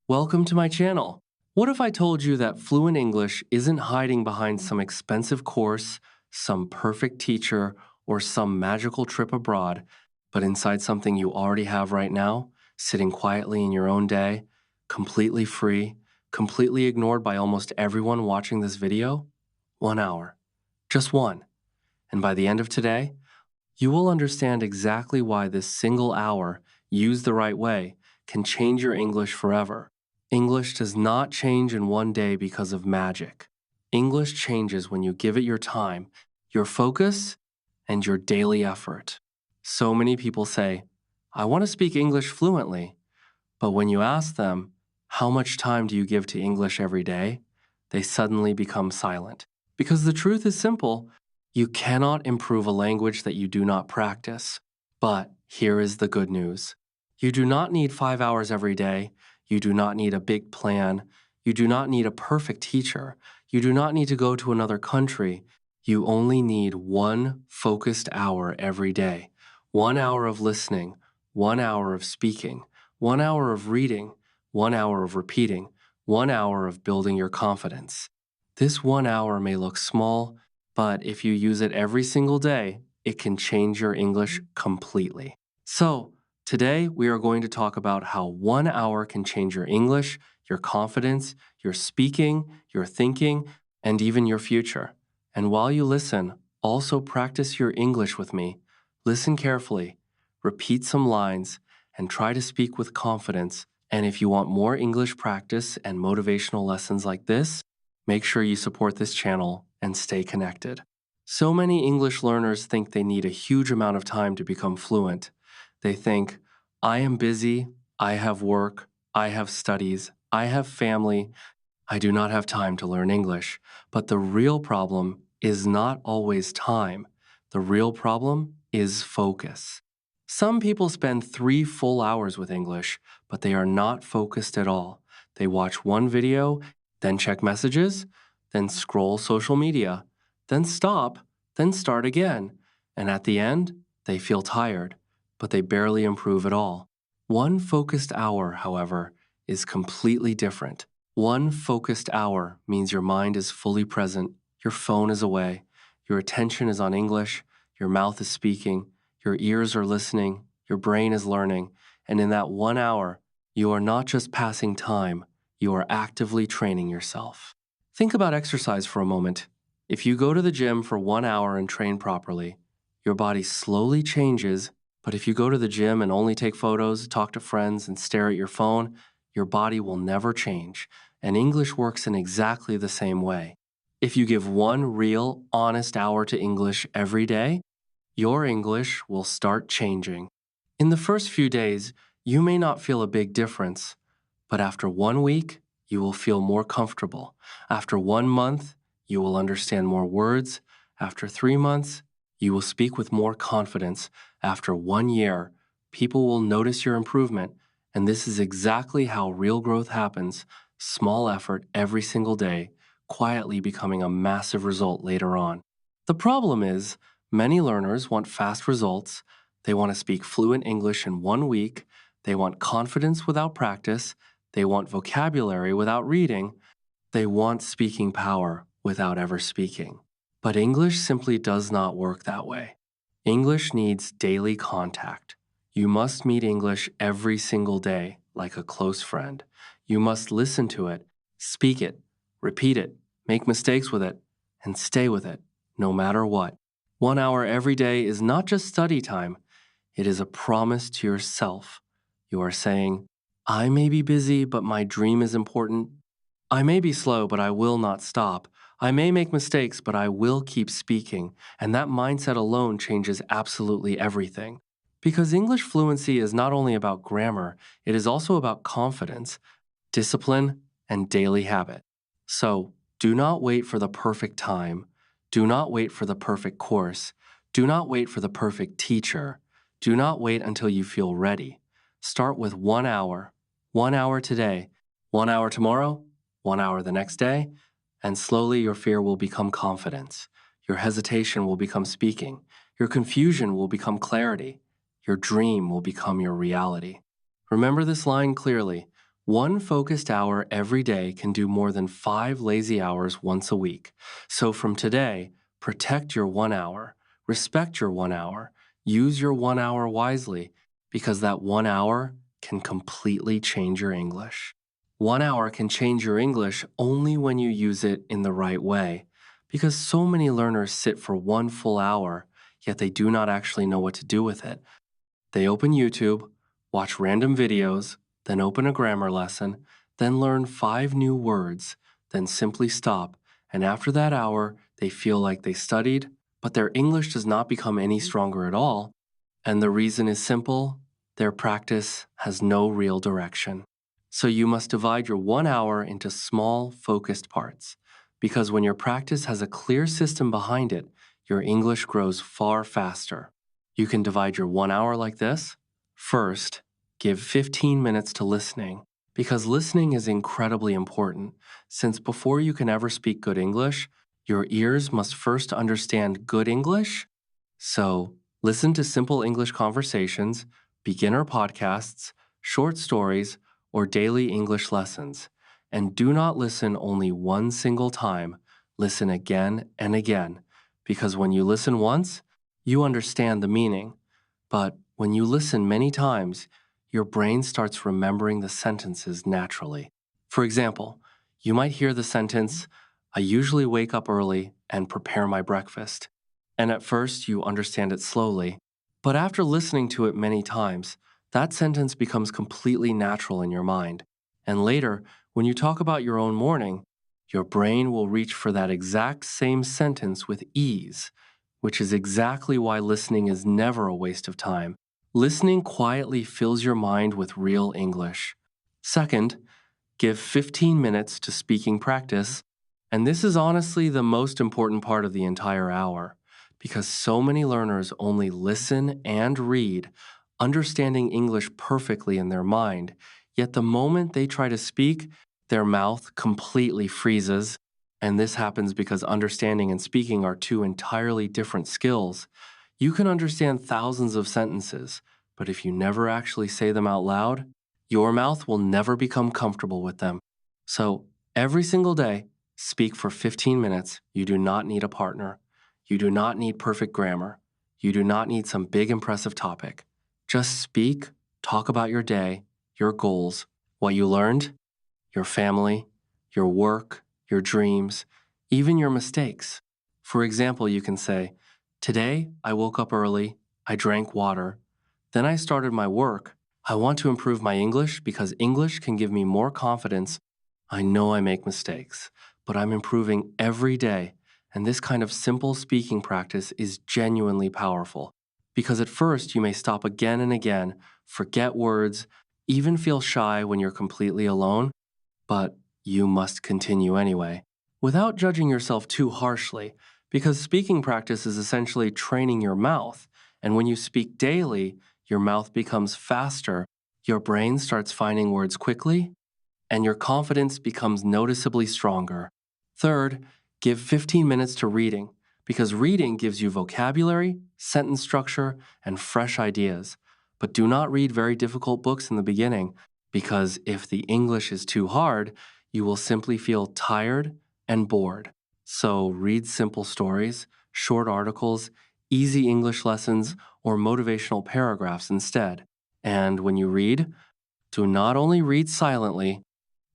Welcome to my channel. What if I told you that fluent English isn't hiding behind some expensive course, some perfect teacher, or some magical trip abroad, but inside something you already have right now, sitting quietly in your own day, completely free, completely ignored by almost everyone watching this video? 1 hour. Just one. And by the end of today, you will understand exactly why this single hour, used the right way, can change your English forever. English does not change in one day because of magic. English changes when you give it your time, your focus, and your daily effort. So many people say, I want to speak English fluently, but when you ask them, how much time do you give to English every day? They suddenly become silent. Because the truth is simple, you cannot improve a language that you do not practice. But here is the good news. You do not need 5 hours every day. You do not need a big plan. You do not need a perfect teacher. You do not need to go to another country. You only need one focused hour every day. 1 hour of listening, 1 hour of speaking, 1 hour of reading, 1 hour of repeating, 1 hour of building your confidence. This 1 hour may look small, but if you use it every single day, it can change your English completely. So, today we are going to talk about how 1 hour can change your English, your confidence, your speaking, your thinking, and even your future. And while you listen, also practice your English with me. Listen carefully, repeat some lines, and try to speak with confidence. And if you want more English practice and motivational lessons like this, make sure you support this channel and stay connected. So many English learners think they need a huge amount of time to become fluent. They think, I am busy, I have work, I have studies, I have family, I do not have time to learn English. But the real problem is not always time. The real problem is focus. Some people spend 3 full hours with English, but they are not focused at all. They watch one video, then check messages, then scroll social media, then stop, then start again. And at the end, they feel tired, but they barely improve at all. One focused hour, however, is completely different. One focused hour means your mind is fully present, your phone is away, your attention is on English, your mouth is speaking, your ears are listening, your brain is learning, and in that 1 hour, you are not just passing time, you are actively training yourself. Think about exercise for a moment. If you go to the gym for 1 hour and train properly, your body slowly changes, but if you go to the gym and only take photos, talk to friends, and stare at your phone, your body will never change, and English works in exactly the same way. If you give one real, honest hour to English every day, your English will start changing. In the first few days, you may not feel a big difference, but after 1 week, you will feel more comfortable. After 1 month, you will understand more words. After 3 months, you will speak with more confidence. After 1 year, people will notice your improvement, and this is exactly how real growth happens. Small effort every single day, quietly becoming a massive result later on. The problem is, many learners want fast results. They want to speak fluent English in 1 week. They want confidence without practice. They want vocabulary without reading. They want speaking power without ever speaking. But English simply does not work that way. English needs daily contact. You must meet English every single day, like a close friend. You must listen to it, speak it, repeat it, make mistakes with it, and stay with it, no matter what. 1 hour every day is not just study time, it is a promise to yourself. You are saying, I may be busy, but my dream is important. I may be slow, but I will not stop. I may make mistakes, but I will keep speaking. And that mindset alone changes absolutely everything. Because English fluency is not only about grammar, it is also about confidence, discipline, and daily habit. So, do not wait for the perfect time. Do not wait for the perfect course. Do not wait for the perfect teacher. Do not wait until you feel ready. Start with 1 hour. 1 hour today. 1 hour tomorrow. 1 hour the next day. And slowly your fear will become confidence. Your hesitation will become speaking. Your confusion will become clarity. Your dream will become your reality. Remember this line clearly. One focused hour every day can do more than 5 lazy hours once a week. So from today, protect your 1 hour, respect your 1 hour, use your 1 hour wisely, because that 1 hour can completely change your English. 1 hour can change your English only when you use it in the right way, because so many learners sit for 1 full hour, yet they do not actually know what to do with it. They open YouTube, watch random videos, then open a grammar lesson, then learn 5 new words, then simply stop. And after that hour, they feel like they studied, but their English does not become any stronger at all. And the reason is simple: their practice has no real direction. So you must divide your 1 hour into small, focused parts. Because when your practice has a clear system behind it, your English grows far faster. You can divide your 1 hour like this. First, give 15 minutes to listening, because listening is incredibly important, since before you can ever speak good English, your ears must first understand good English. So, listen to simple English conversations, beginner podcasts, short stories, or daily English lessons. And do not listen only one single time. Listen again and again, because when you listen once, you understand the meaning. But when you listen many times, your brain starts remembering the sentences naturally. For example, you might hear the sentence, I usually wake up early and prepare my breakfast. And at first, you understand it slowly. But after listening to it many times, that sentence becomes completely natural in your mind. And later, when you talk about your own morning, your brain will reach for that exact same sentence with ease, which is exactly why listening is never a waste of time. Listening quietly fills your mind with real English. Second, give 15 minutes to speaking practice. And this is honestly the most important part of the entire hour, because so many learners only listen and read, understanding English perfectly in their mind, yet the moment they try to speak, their mouth completely freezes. And this happens because understanding and speaking are two entirely different skills. You can understand thousands of sentences, but if you never actually say them out loud, your mouth will never become comfortable with them. So, every single day, speak for 15 minutes. You do not need a partner. You do not need perfect grammar. You do not need some big impressive topic. Just speak, talk about your day, your goals, what you learned, your family, your work, your dreams, even your mistakes. For example, you can say, today I woke up early, I drank water, then I started my work. I want to improve my English because English can give me more confidence. I know I make mistakes, but I'm improving every day. And this kind of simple speaking practice is genuinely powerful. Because at first you may stop again and again, forget words, even feel shy when you're completely alone, but you must continue anyway, without judging yourself too harshly, because speaking practice is essentially training your mouth. And when you speak daily, your mouth becomes faster, your brain starts finding words quickly, and your confidence becomes noticeably stronger. Third, give 15 minutes to reading, because reading gives you vocabulary, sentence structure, and fresh ideas. But do not read very difficult books in the beginning, because if the English is too hard, you will simply feel tired and bored. So read simple stories, short articles, easy English lessons, or motivational paragraphs instead. And when you read, do not only read silently,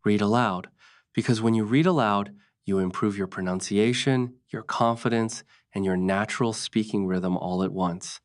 read aloud. Because when you read aloud, you improve your pronunciation, your confidence, and your natural speaking rhythm all at once.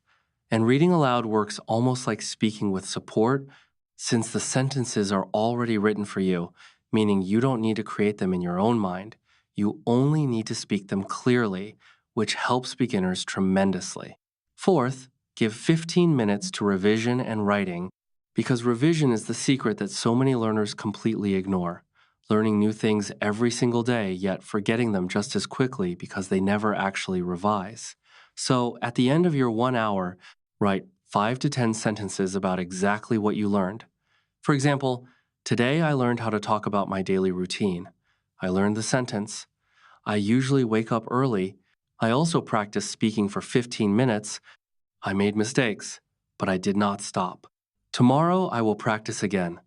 And reading aloud works almost like speaking with support, since the sentences are already written for you, meaning you don't need to create them in your own mind. You only need to speak them clearly, which helps beginners tremendously. Fourth, give 15 minutes to revision and writing, because revision is the secret that so many learners completely ignore. Learning new things every single day, yet forgetting them just as quickly because they never actually revise. So, at the end of your 1 hour, write 5 to 10 sentences about exactly what you learned. For example, today I learned how to talk about my daily routine. I learned the sentence, I usually wake up early. I also practice speaking for 15 minutes. I made mistakes, but I did not stop. Tomorrow I will practice again.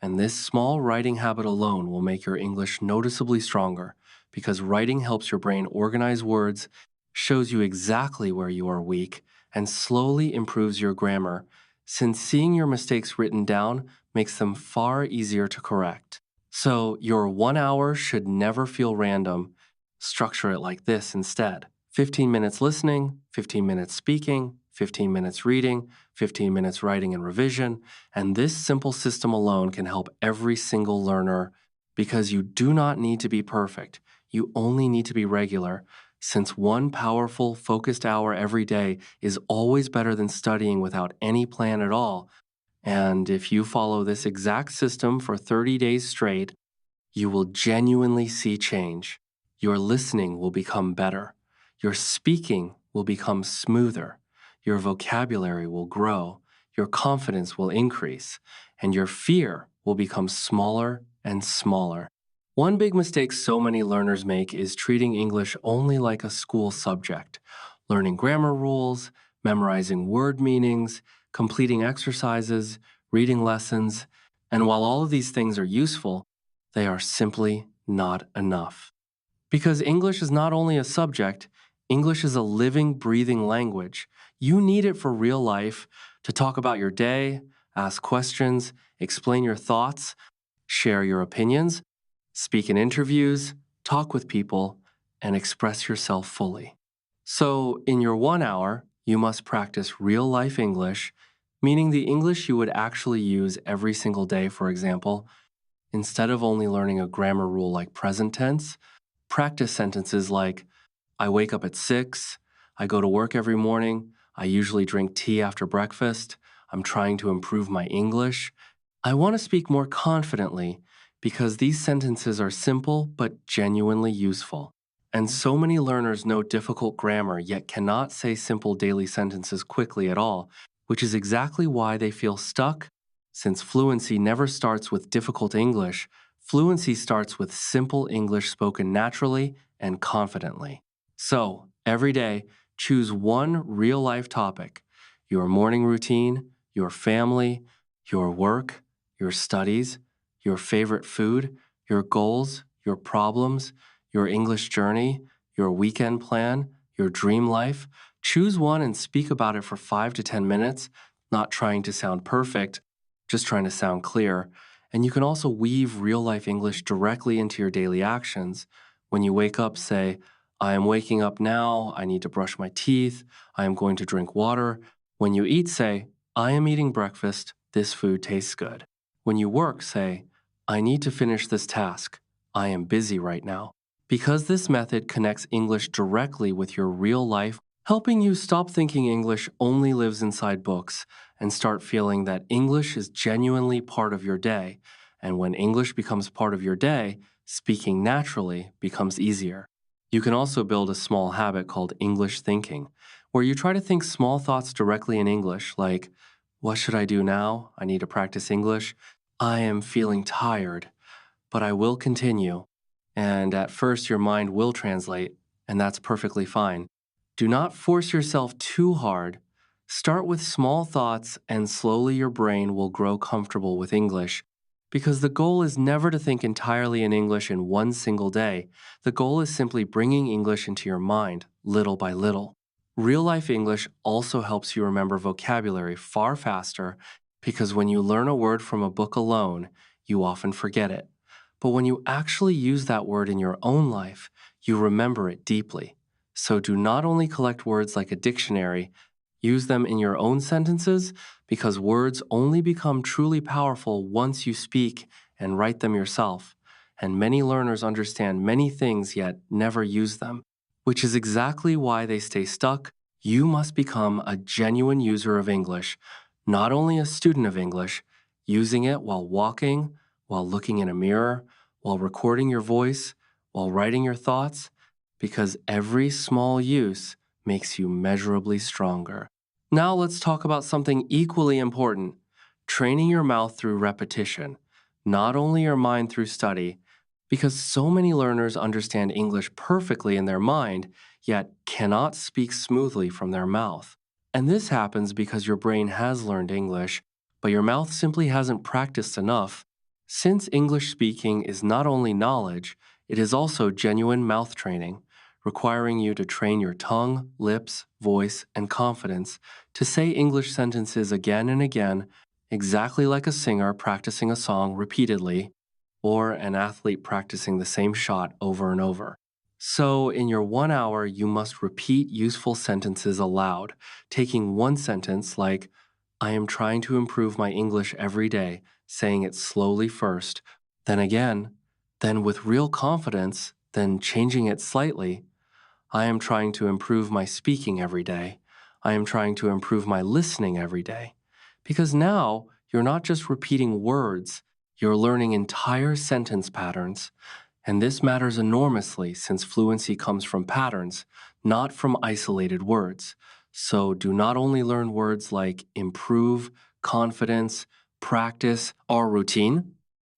And this small writing habit alone will make your English noticeably stronger because writing helps your brain organize words, shows you exactly where you are weak, and slowly improves your grammar, since seeing your mistakes written down makes them far easier to correct. So, your 1 hour should never feel random. Structure it like this instead: 15 minutes listening, 15 minutes speaking, 15 minutes reading, 15 minutes writing and revision. And this simple system alone can help every single learner because you do not need to be perfect. You only need to be regular, since one powerful, focused hour every day is always better than studying without any plan at all. And if you follow this exact system for 30 days straight, you will genuinely see change. Your listening will become better. Your speaking will become smoother. Your vocabulary will grow. Your confidence will increase. And your fear will become smaller and smaller. One big mistake so many learners make is treating English only like a school subject, learning grammar rules, memorizing word meanings, completing exercises, reading lessons. And while all of these things are useful, they are simply not enough. Because English is not only a subject, English is a living, breathing language. You need it for real life, to talk about your day, ask questions, explain your thoughts, share your opinions, speak in interviews, talk with people, and express yourself fully. So, in your 1 hour, you must practice real life English, meaning the English you would actually use every single day, for example. Instead of only learning a grammar rule like present tense, practice sentences like, I wake up at 6, I go to work every morning, I usually drink tea after breakfast, I'm trying to improve my English. I want to speak more confidently because these sentences are simple but genuinely useful. And so many learners know difficult grammar yet cannot say simple daily sentences quickly at all, which is exactly why they feel stuck. Since fluency never starts with difficult English, fluency starts with simple English spoken naturally and confidently. So, every day, choose one real life topic: your morning routine, your family, your work, your studies, your favorite food, your goals, your problems, your English journey, your weekend plan, your dream life. Choose one and speak about it for 5 to 10 minutes, not trying to sound perfect, just trying to sound clear. And you can also weave real life English directly into your daily actions. When you wake up, say, I am waking up now, I need to brush my teeth, I am going to drink water. When you eat, say, I am eating breakfast, this food tastes good. When you work, say, I need to finish this task, I am busy right now. Because this method connects English directly with your real life, helping you stop thinking English only lives inside books and start feeling that English is genuinely part of your day. And when English becomes part of your day, speaking naturally becomes easier. You can also build a small habit called English thinking, where you try to think small thoughts directly in English, like, what should I do now? I need to practice English. I am feeling tired, but I will continue. And at first, your mind will translate, and that's perfectly fine. Do not force yourself too hard. Start with small thoughts, and slowly your brain will grow comfortable with English. Because the goal is never to think entirely in English in one single day. The goal is simply bringing English into your mind, little by little. Real life English also helps you remember vocabulary far faster because when you learn a word from a book alone, you often forget it. But when you actually use that word in your own life, you remember it deeply. So do not only collect words like a dictionary, use them in your own sentences because words only become truly powerful once you speak and write them yourself. And many learners understand many things yet never use them, which is exactly why they stay stuck. You must become a genuine user of English, not only a student of English, using it while walking, while looking in a mirror, while recording your voice, while writing your thoughts, because every small use makes you measurably stronger. Now let's talk about something equally important: training your mouth through repetition, not only your mind through study, because so many learners understand English perfectly in their mind, yet cannot speak smoothly from their mouth. And this happens because your brain has learned English, but your mouth simply hasn't practiced enough. Since English speaking is not only knowledge, it is also genuine mouth training, requiring you to train your tongue, lips, voice, and confidence to say English sentences again and again, exactly like a singer practicing a song repeatedly, or an athlete practicing the same shot over and over. So, in your 1 hour, you must repeat useful sentences aloud, taking one sentence like, I am trying to improve my English every day, saying it slowly first, then again, then with real confidence, then changing it slightly. I am trying to improve my speaking every day. I am trying to improve my listening every day. Because now you're not just repeating words, you're learning entire sentence patterns. And this matters enormously since fluency comes from patterns, not from isolated words. So do not only learn words like improve, confidence, practice, or routine.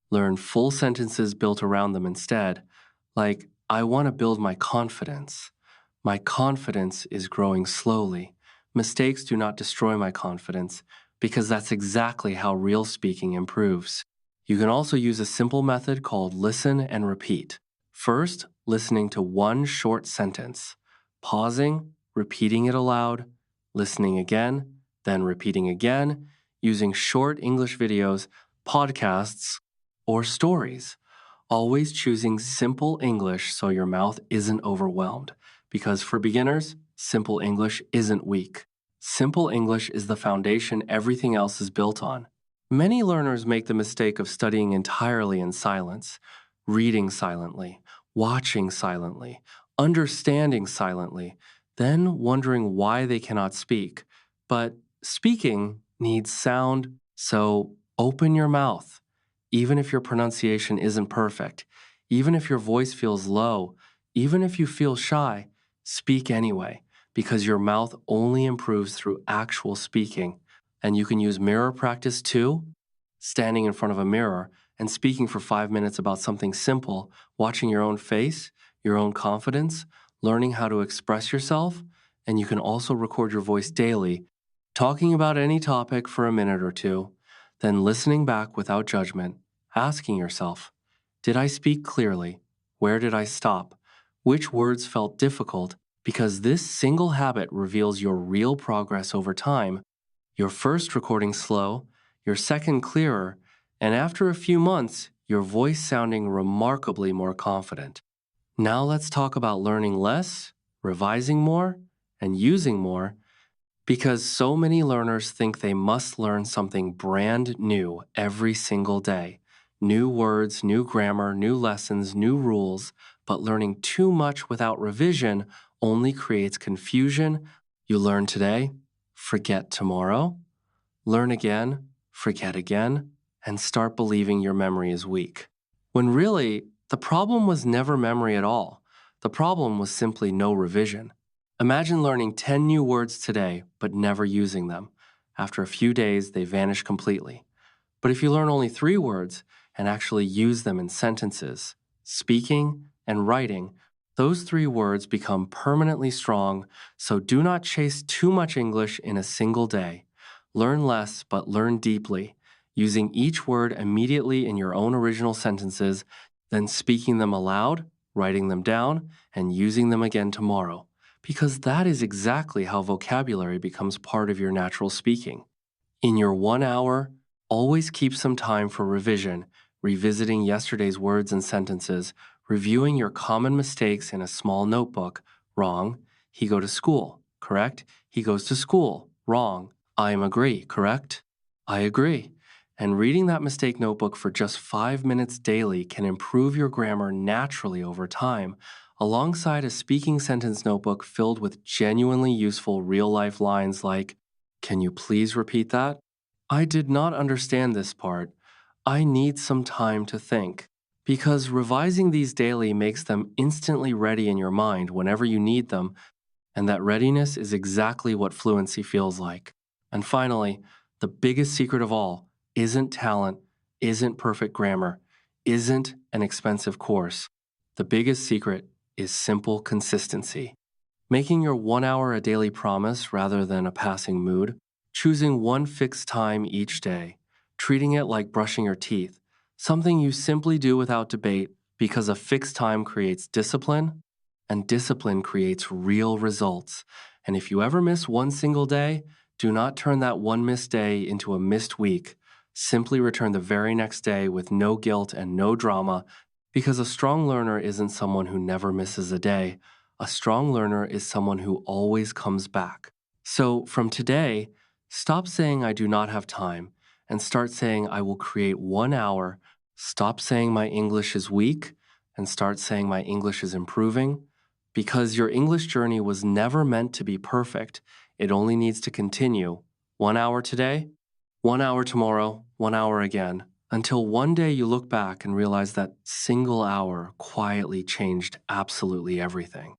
Learn full sentences built around them instead, like, I want to build my confidence. My confidence is growing slowly. Mistakes do not destroy my confidence because that's exactly how real speaking improves. You can also use a simple method called listen and repeat. First, listening to one short sentence, pausing, repeating it aloud, listening again, then repeating again, using short English videos, podcasts, or stories. Always choosing simple English so your mouth isn't overwhelmed. Because for beginners, simple English isn't weak. Simple English is the foundation everything else is built on. Many learners make the mistake of studying entirely in silence, reading silently, watching silently, understanding silently, then wondering why they cannot speak. But speaking needs sound, so open your mouth. Even if your pronunciation isn't perfect, even if your voice feels low, even if you feel shy, speak anyway, because your mouth only improves through actual speaking. And you can use mirror practice too, standing in front of a mirror and speaking for 5 minutes about something simple, watching your own face, your own confidence, learning how to express yourself, and you can also record your voice daily, talking about any topic for a minute or two, then listening back without judgment, asking yourself, did I speak clearly? Where did I stop? Which words felt difficult? Because this single habit reveals your real progress over time. Your first recording slow, your second clearer, and after a few months, your voice sounding remarkably more confident. Now let's talk about learning less, revising more, and using more, because so many learners think they must learn something brand new every single day. New words, new grammar, new lessons, new rules, but learning too much without revision only creates confusion. You learn today, forget tomorrow. Learn again, forget again, and start believing your memory is weak. When really, the problem was never memory at all. The problem was simply no revision. Imagine learning 10 new words today, but never using them. After a few days, they vanish completely. But if you learn only 3 words and actually use them in sentences, speaking, and writing, those 3 words become permanently strong, so do not chase too much English in a single day. Learn less, but learn deeply, using each word immediately in your own original sentences, then speaking them aloud, writing them down, and using them again tomorrow, because that is exactly how vocabulary becomes part of your natural speaking. In your 1 hour, always keep some time for revision, revisiting yesterday's words and sentences, reviewing your common mistakes in a small notebook. Wrong. He go to school. Correct. He goes to school. Wrong. I agree. Correct. I agree. And reading that mistake notebook for just 5 minutes daily can improve your grammar naturally over time, alongside a speaking sentence notebook filled with genuinely useful real life lines like, can you please repeat that? I did not understand this part. I need some time to think. Because revising these daily makes them instantly ready in your mind whenever you need them, and that readiness is exactly what fluency feels like. And finally, the biggest secret of all isn't talent, isn't perfect grammar, isn't an expensive course. The biggest secret is simple consistency. Making your 1 hour a daily promise rather than a passing mood, choosing one fixed time each day, treating it like brushing your teeth, something you simply do without debate because a fixed time creates discipline, and discipline creates real results. And if you ever miss one single day, do not turn that one missed day into a missed week. Simply return the very next day with no guilt and no drama, because a strong learner isn't someone who never misses a day. A strong learner is someone who always comes back. So from today, stop saying I do not have time and start saying I will create 1 hour. Stop saying my English is weak and start saying my English is improving, because your English journey was never meant to be perfect. It only needs to continue. 1 hour today, 1 hour tomorrow, 1 hour again, until one day you look back and realize that single hour quietly changed absolutely everything.